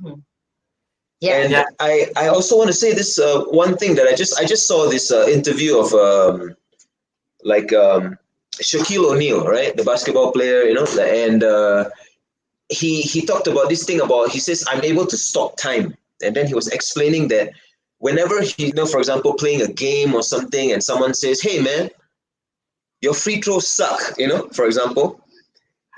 Yeah. And I also want to say this one thing that I just saw this interview of Shaquille O'Neal, right, the basketball player, and he talked about this thing about, he says, I'm able to stop time, and then he was explaining that whenever he, for example, playing a game or something, and someone says, hey man, your free throws suck, for example,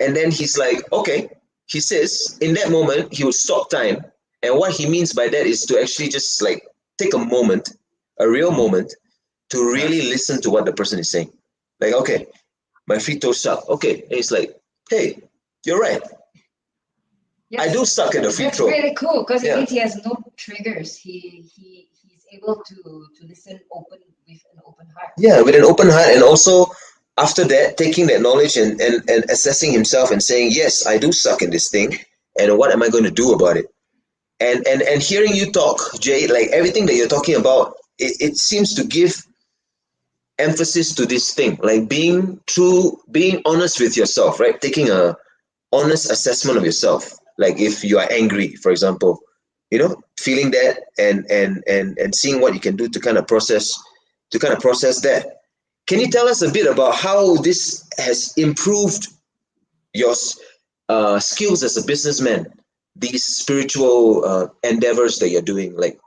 and then he's like, okay, he says in that moment he will stop time, and what he means by that is to actually just like take a moment, a real moment, to really listen to what the person is saying. Like, okay, my free throws suck. Okay, and it's like, hey, you're right. Yes. I do suck at the free throw. That's really cool, because it means he has no triggers. He's able to listen with an open heart. Yeah, with an open heart, and also after that, taking that knowledge and assessing himself and saying, yes, I do suck in this thing, and what am I going to do about it? And hearing you talk, Jay, like everything that you're talking about, it seems to give emphasis to this thing, like being honest with yourself, right? Taking a honest assessment of yourself. Like if you are angry, for example, feeling that and seeing what you can do to kind of process that. Can you tell us a bit about how this has improved your skills as a businessman, these spiritual endeavors that you're doing, like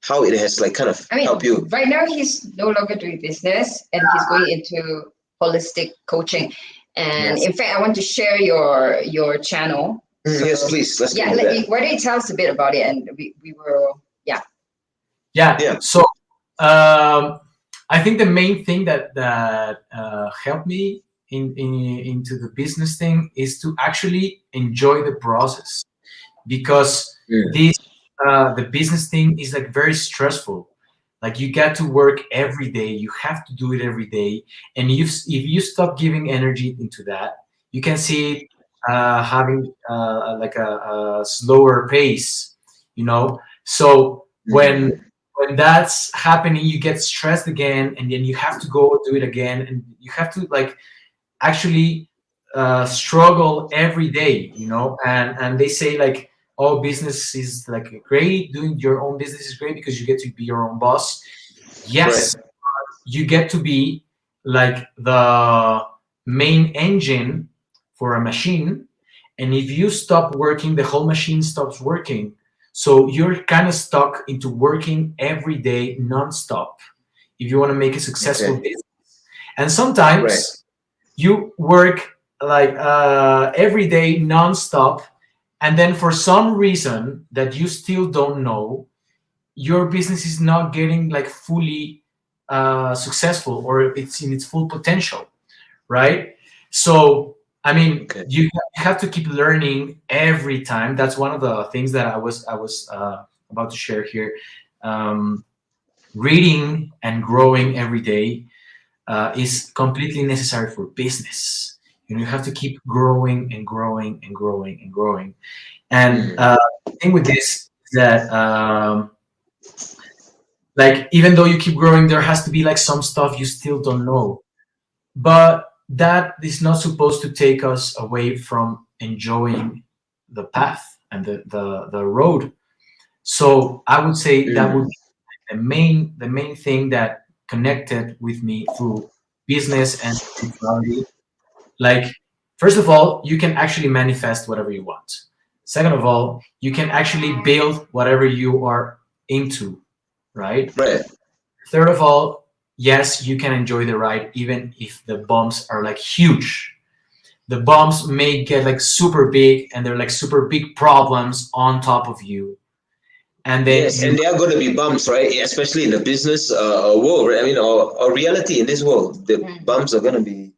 how it has like kind of helped you? Right now he's no longer doing business, and he's going into holistic coaching. And in fact, I want to share your channel. Yes, please. Let's why don't you tell us a bit about it? And we will, So I think the main thing that helped me into the business thing is to actually enjoy the process, because the business thing is like very stressful. Like you get to work every day, you have to do it every day, and if you stop giving energy into that, you can see it having like a slower pace, So when that's happening, you get stressed again, and then you have to go do it again, and you have to like actually struggle every day, and they say like, oh, business is like great, doing your own business is great because you get to be your own boss. Yes, right. You get to be like the main engine for a machine, and if you stop working, the whole machine stops working. So you're kind of stuck into working every day nonstop if you want to make a successful business. And sometimes you work like every day nonstop, and then for some reason that you still don't know, your business is not getting like fully successful, or it's in its full potential, right? So I mean, Okay. you have to keep learning every time. That's one of the things that I was about to share here. Um, Reading and growing every day is completely necessary for business. You have to keep growing and growing and growing and growing. And Mm. the thing with this is that, like, even though you keep growing, there has to be like some stuff you still don't know. But that is not supposed to take us away from enjoying the path and the road. So I would say that would Mm. be the main thing that connected with me through business and spirituality. Like, first of all, you can actually manifest whatever you want. Second of all, you can actually build whatever you are into, right? Right. Third of all, yes, you can enjoy the ride even if the bumps are like huge. The bumps may get like super big and they're like super big problems on top of you. And then Yes, you, and there are going to be bumps, right? Yeah, especially in the business world, right? I mean, or reality in this world, the bumps are going to be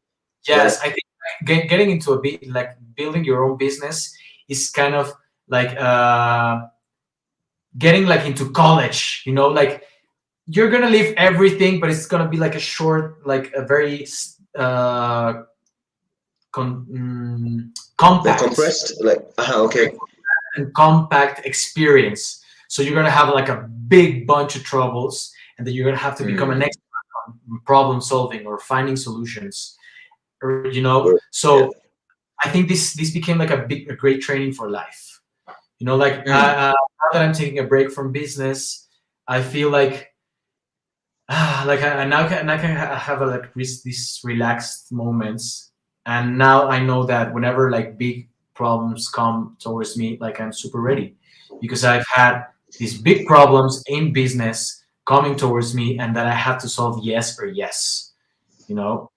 yes, right. I think getting into a bit like building your own business is kind of like getting like into college, like you're gonna leave everything, but it's gonna be like a short, like a very con- mm, Like compact compressed, like okay. and compact experience. So you're gonna have like a big bunch of troubles, and then you're gonna have to become an Mm. expert on problem solving or finding solutions, or Right. Yeah. So I think this became like a great training for life. Like Mm. now that I'm taking a break from business, I feel like like I have a, like these relaxed moments, and now I know that whenever like big problems come towards me, like I'm super ready because I've had these big problems in business coming towards me, and that I have to solve yes or yes, you know.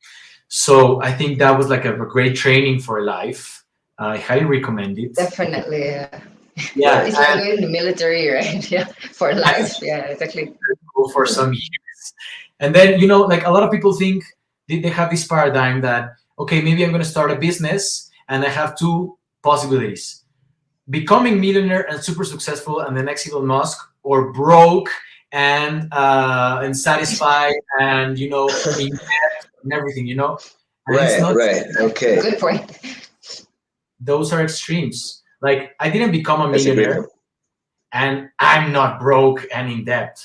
So I think that was like a great training for life. I highly recommend it. Definitely. Yeah. Yeah, Right. It's like going in the military, right? Yeah. For life. Yeah, exactly. go for some years. And then, like a lot of people think they have this paradigm that, okay, maybe I'm going to start a business and I have two possibilities: becoming millionaire and super successful and the next Elon Musk, or broke and satisfied and, in debt and everything, and it's Right. not. Right. Okay. Good point. Those are extremes. Like, I didn't become a That's a great millionaire one. and I'm not broke and in debt,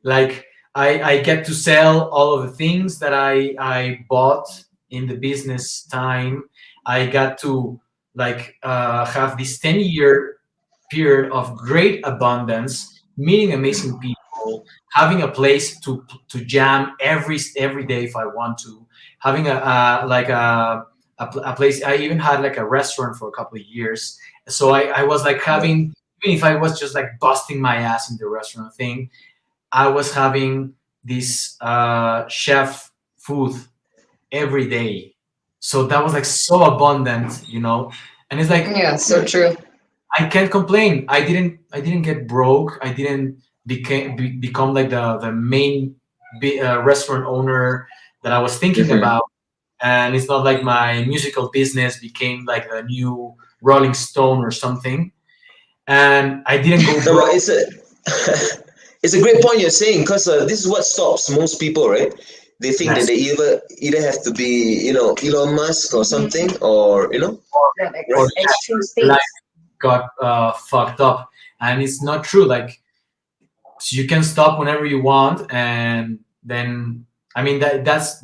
like I get to sell all of the things that I bought in the business time. I got to like have this 10-year period of great abundance, meeting amazing people, having a place to jam every day if I want to, having a place. I even had like a restaurant for a couple of years, so I was like having, even if I was just like busting my ass in the restaurant thing, I was having this chef food every day. So that was like so abundant, and it's like Yeah, so true. I can't complain. I didn't get broke. I didn't become like the main restaurant owner that I was thinking Mhm. about. And it's not like my musical business became like the new Rolling Stone or something. And I didn't go No, but broke. it's a it's a great point you're saying, because this is what stops most people, right? They think that Yes. they either have to be, Elon Musk or something, or Yeah, right? extreme Life states. got fucked up, and it's not true. Like, you can stop whenever you want, and then I mean that's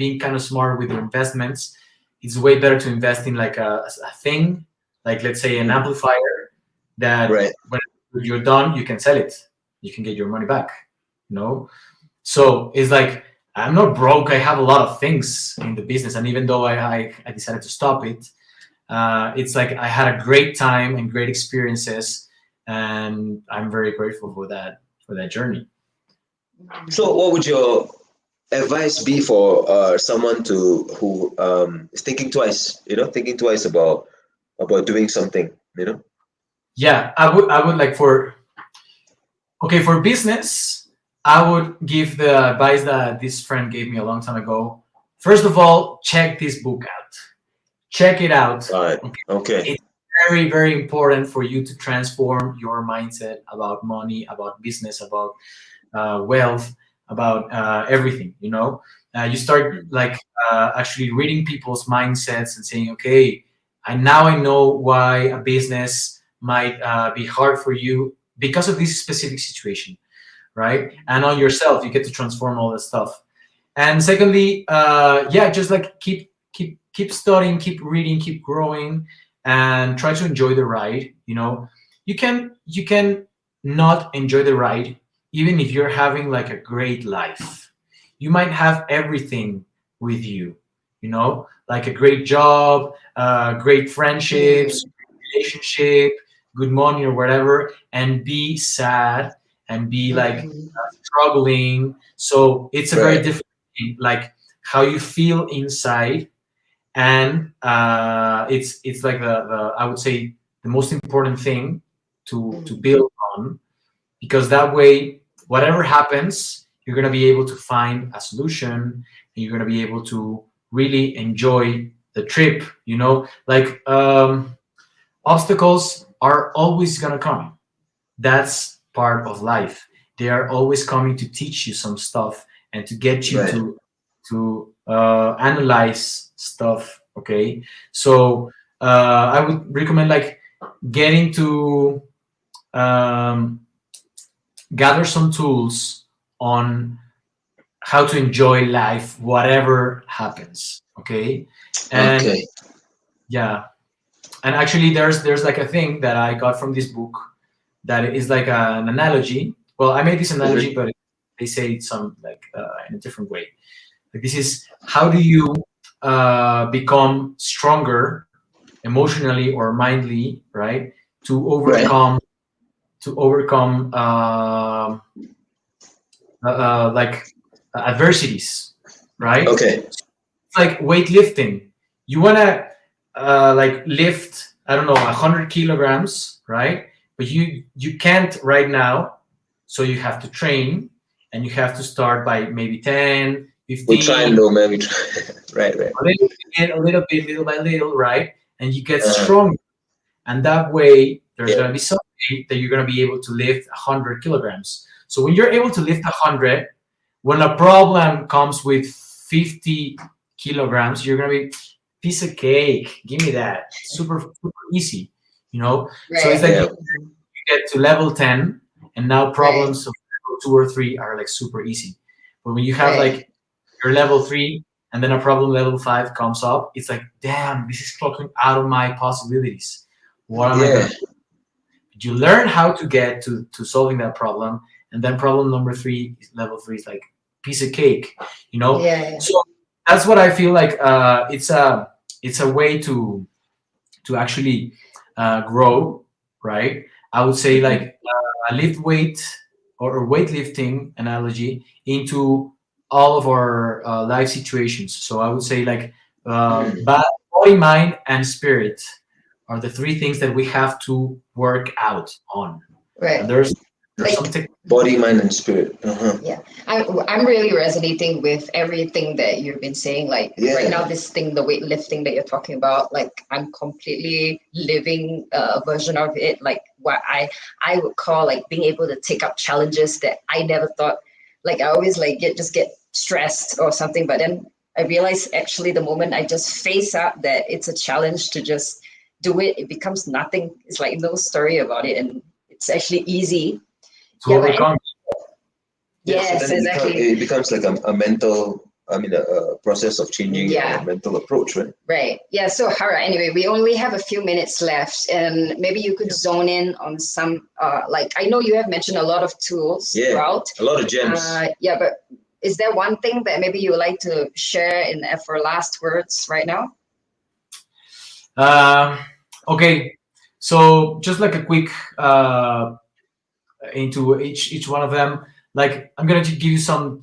being kind of smart with your investments. It's way better to invest in like a thing, like let's say an Mm. amplifier, that Right. when you're done you can sell it, you can get your money back. So it's like I'm not broke. I have a lot of things in the business, and even though I decided to stop it, it's like I had a great time and great experiences, and I'm very grateful for that journey. So, what would your advice be for someone who is thinking twice? Thinking twice about doing something. Yeah, I would like for business, I would give the advice that this friend gave me a long time ago. First of all, check this book out. check it out. Right. Okay. It's very, very important for you to transform your mindset about money, about business, about wealth, about everything. You start like actually reading people's mindsets and saying, okay, I know why a business might be hard for you because of this specific situation, right? And on yourself, you get to transform all this stuff. And secondly, just like keep studying, keep reading, keep growing, and try to enjoy the ride. You can not enjoy the ride even if you're having like a great life. You might have everything with you, like a great job, great friendships, relationship, good money or whatever, and be sad and be like struggling. So it's a very different thing, like how you feel inside. And it's like the I would say the most important thing to build on, because that way whatever happens, you're going to be able to find a solution, and you're going to be able to really enjoy the trip. Like obstacles are always going to come. That's part of life. They are always coming to teach you some stuff and to get you to analyze stuff. Okay, so I would recommend like getting to gather some tools on how to enjoy life, whatever happens. Okay, and yeah, and actually there's like a thing that I got from this book that is like an analogy. Well, I made this analogy, but they say it some like in a different way. Like this is how do you become stronger emotionally or mindly, right? To overcome like adversities, right? Okay. It's like weightlifting. You wanna like lift, I don't know, 100 kilograms, right? But you can't right now, so you have to train, and you have to start by maybe 10, 15. We try and do, man. We try. right. A little bit, little by little, right? And you get stronger, and that way there's gonna be some day that you're gonna be able to lift 100 kilograms. So when you're able to lift 100, when a problem comes with 50 kilograms, you're gonna be piece of cake. Give me that. Super easy, So it's like you get to level 10, and now problems of level 2 or 3 are like super easy. But when you have like your level 3, and then a problem level 5 comes up, it's like, damn, this is fucking out of my possibilities. What am I gonna do? You learn how to get to solving that problem, and then problem number 3, level 3 is like piece of cake, So that's what I feel like. It's a way to actually grow, right? I would say like lift weight or weightlifting analogy into all of our life situations. So I would say like body, mind, and spirit are the 3 things that we have to work out on. Right. And there's like, something. Body, mind, and spirit. Yeah, I'm really resonating with everything that you've been saying. Like right now, this thing, the weightlifting that you're talking about, like I'm completely living a version of it. Like what I would call like being able to take up challenges that I never thought. Like I always like get stressed or something, but then I realize actually the moment I just face up that it's a challenge to just do it, it becomes nothing. It's like no story about it, and it's actually easy. To overcome. Yes, so exactly. It becomes like a mental, a process of changing a mental approach, right? Right. Yeah. So Hara, anyway, we only have a few minutes left, and maybe you could zone in on some, like I know you have mentioned a lot of tools throughout. A lot of gems. But is there one thing that maybe you would like to share for last words right now? Okay. So just like a quick into each one of them, like I'm going to give you some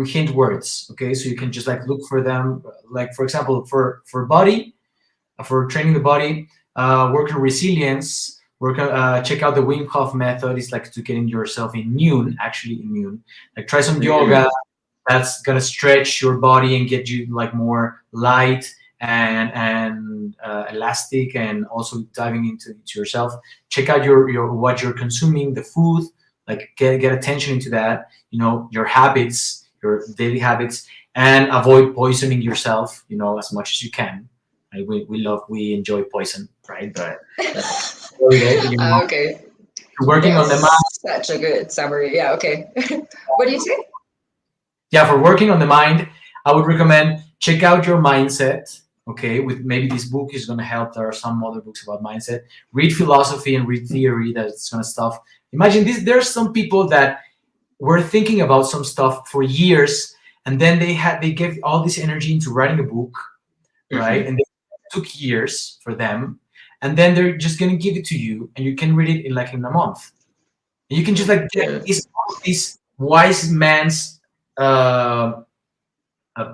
hint words, okay? So you can just like look for them. Like for example, for body, for training the body, work on resilience, check out the Wim Hof method. It's like to getting yourself immune. Like try some yoga. That's gonna stretch your body and get you like more light and elastic, and also diving into yourself. Check out your what you're consuming, the food, like get attention into that, your habits, your daily habits, and avoid poisoning yourself, as much as you can. Right? We enjoy poison, right? But Okay. working on the mind. Such a good summary. Yeah. Okay. What do you say? Yeah, for working on the mind, I would recommend check out your mindset. Okay, with maybe this book is going to help. There are some other books about mindset. Read philosophy and read theory. That's kind of stuff. Imagine this. There's some people that were thinking about some stuff for years, and then they gave all this energy into writing a book, right? And it took years for them, and then they're just going to give it to you, and you can read it in a month. And you can just get this wise man's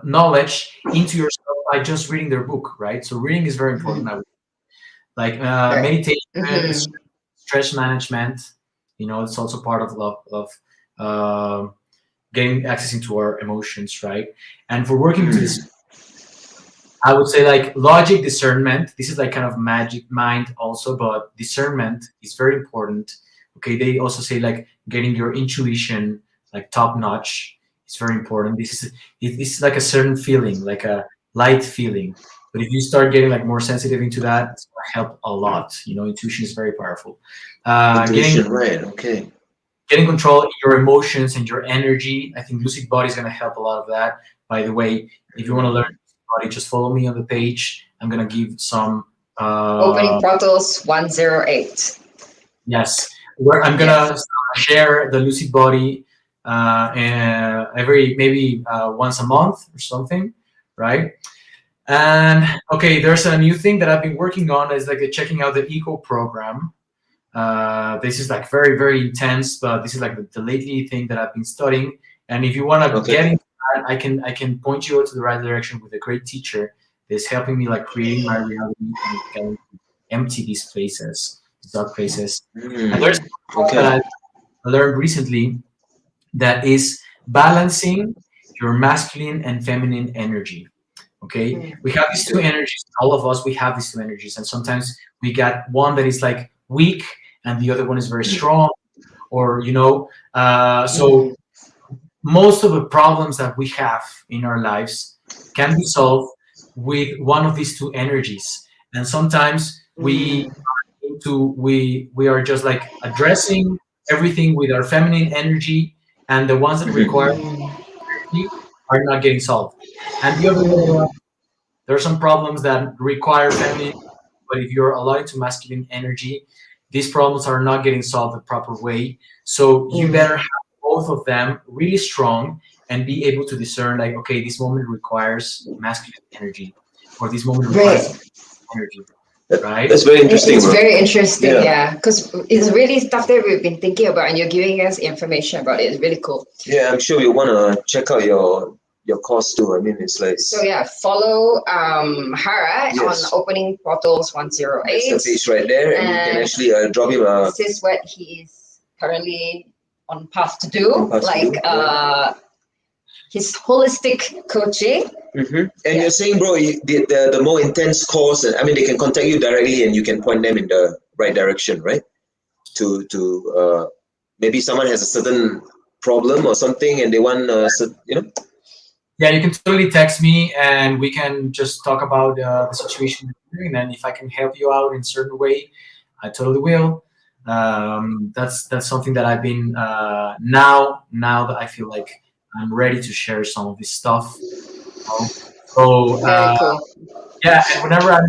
knowledge into yourself by just reading their book, right? So reading is very important. I would meditation, stress management. It's also part of getting access into our emotions, right? And for working to this, I would say logic, discernment. This is kind of magic mind also, but discernment is very important. Okay, they also say getting your intuition top notch. It's very important. It's like a certain feeling, like a light feeling. But if you start getting more sensitive into that, it's going to help a lot. Intuition is very powerful. Intuition, right? Okay. Getting control of your emotions and your energy. I think Lucid Body is going to help a lot of that. By the way, if you want to learn Lucid Body, just follow me on the page. I'm going to give some Opening Portals 108. Yes, where I'm going to share the Lucid Body every maybe once a month or something, right? And okay, there's a new thing that I've been working on is checking out the Eco program. This is very, very intense, but this is the lately thing that I've been studying. And if you want to get into that, I can point you to the right direction with a great teacher that's helping me creating my reality and empty these places, these dark places. And there's something that I learned recently that is balancing your masculine and feminine energy. Okay, we have these two energies. All of us, we have these two energies, and sometimes we got one that is weak, and the other one is very strong, or so most of the problems that we have in our lives can be solved with one of these two energies. And sometimes we are just addressing everything with our feminine energy, and the ones that require energy are not getting solved. And the other way around, there are some problems that require feminine, but if you're allowed to masculine energy, these problems are not getting solved the proper way. So you better have both of them really strong and be able to discern okay, this moment requires masculine energy, or this moment requires energy. Right? That's very interesting. It's very interesting, yeah, because it's really stuff that we've been thinking about, and you're giving us information about it. It's really cool. Yeah, I'm sure you want to check out your course too. I mean, it's so yeah, follow Hara on Opening Portals 108. That's the page right there, and you can actually drop him a. This is what he is currently on path to do, his holistic coaching. And you're saying, bro, the more intense course, I mean, they can contact you directly, and you can point them in the right direction, right? To maybe someone has a certain problem or something, and they want, Yeah, you can totally text me, and we can just talk about the situation, and then if I can help you out in a certain way, I totally will. That's something that I've been now that I feel I'm ready to share some of this stuff. So cool. Yeah, and whenever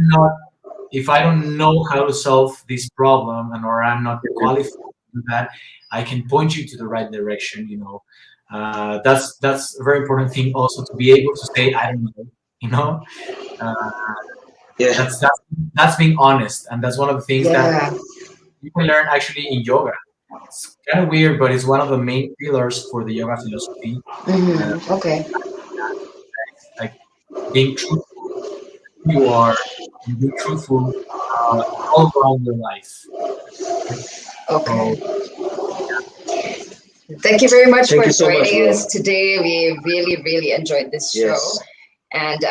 if I don't know how to solve this problem, or I'm not qualified to do that, I can point you to the right direction. That's a very important thing also, to be able to say I don't know. That's being honest, and that's one of the things that you can learn actually in yoga. It's kind of weird, but it's one of the main pillars for the yoga philosophy. Okay. Being truthful who you are, and be truthful all around your life. Okay. Thank you very much for so joining much, us today. We really, really enjoyed this show. And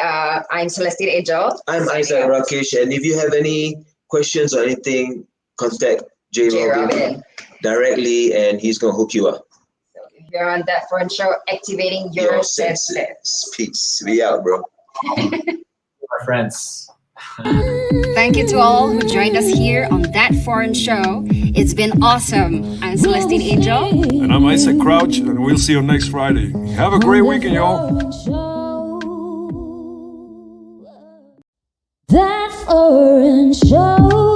I'm Celestine Angel. I'm Isaac Rakesh, and if you have any questions or anything, contact J. Robin directly, and he's gonna hook you up. So if you're on That Foreign Show, activating your senses. Peace. We out, bro. My friends. Thank you to all who joined us here on That Foreign Show. It's been awesome. I'm Celestine Angel. And I'm Isaac Crouch, and we'll see you next Friday. Have a great weekend, y'all. That foreign